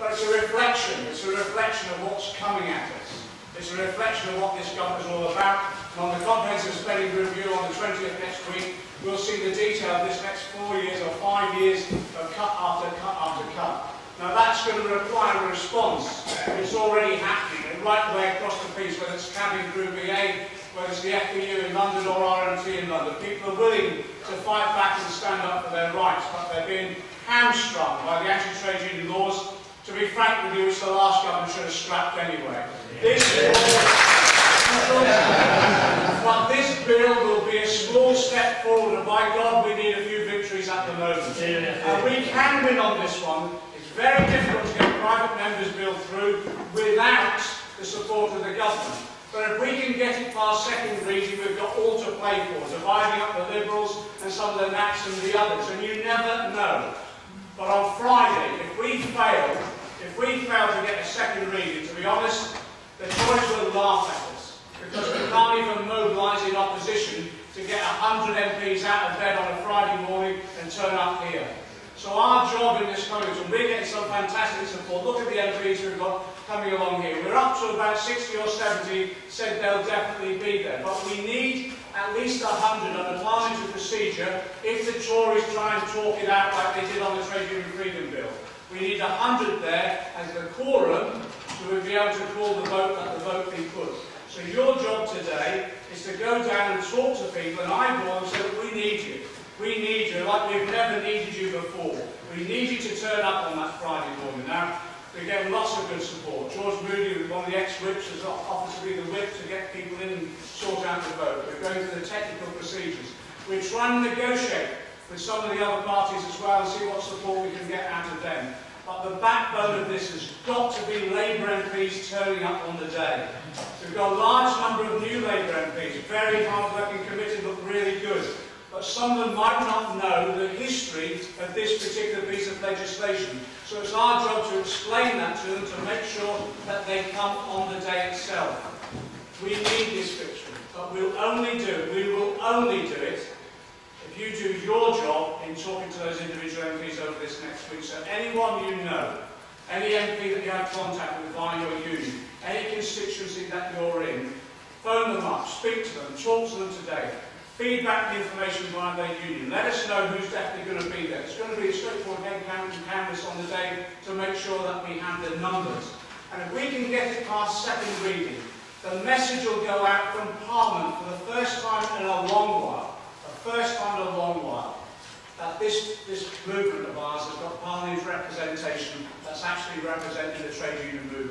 But it's a reflection. It's a reflection of what's coming at us. It's a reflection of what this government is all about. And on the comprehensive spending review on the 20th next week, we'll see the detail of this next 4 years or 5 years of cut after cut after cut. Now that's going to require a response. It's already happening right the way across the piece, whether it's cabin crew BA, whether it's the FBU in London or RMT in London. People are willing to fight back and stand up for their rights, but they're being hamstrung by the anti-trade union laws, to be frank with you, which the last government should have scrapped anyway. But this bill will be a small step forward, and by God, we need a few victories at the moment. And we can win on this one. It's very difficult to get a private member's bill through without the support of the government. But if we can get it past second reading, we've got all to play for, dividing up the Liberals and some of the Nats and the others, and you never know. But on Friday, if we fail to get a second reading, to be honest, the Tories will laugh at us, because we can't even mobilise in opposition to get 100 MPs out of bed on a Friday morning and turn up here. So our job in this country, and we're getting some fantastic support. Look at the MPs we've got coming along here. We're up to about 60 or 70 said they'll definitely be there. But we need at least 100 under parliamentary procedure if the Tories try and talk it out like they did on the Trade Union Freedom Bill. We need 100 there as the quorum to be able to call the vote that the vote be put. So your job today is to go down and talk to people and eyeball them and say that we need you. We need you like we've never needed you before. We need you to turn up on that Friday morning. Now, we're getting lots of good support. George Moody, one of the ex-whips, has offered to be the whip to get people in and sort out the vote. We're going through the technical procedures. We're trying to negotiate with some of the other parties as well and see what support we can get out of them. But the backbone of this has got to be Labour MPs turning up on the day. So we've got a large number of new Labour MPs, very hard-working, committed, look really good. But some of them might not know the history of this particular piece of legislation. So it's our job to explain that to them, to make sure that they come on the day itself. We need this victory, but we will only do it if you do your job in talking to those individual MPs over this next week. So anyone you know, any MP that you have contact with via your union, any constituency that you're in, phone them up, speak to them, talk to them today. Feedback the information via their union. Let us know who's definitely going to be there. It's going to be a straightforward head count and canvass on the day to make sure that we have the numbers. And if we can get it past second reading, the message will go out from Parliament for the first time in a long while, that this movement of ours has got parliamentary representation that's actually representing the trade union movement.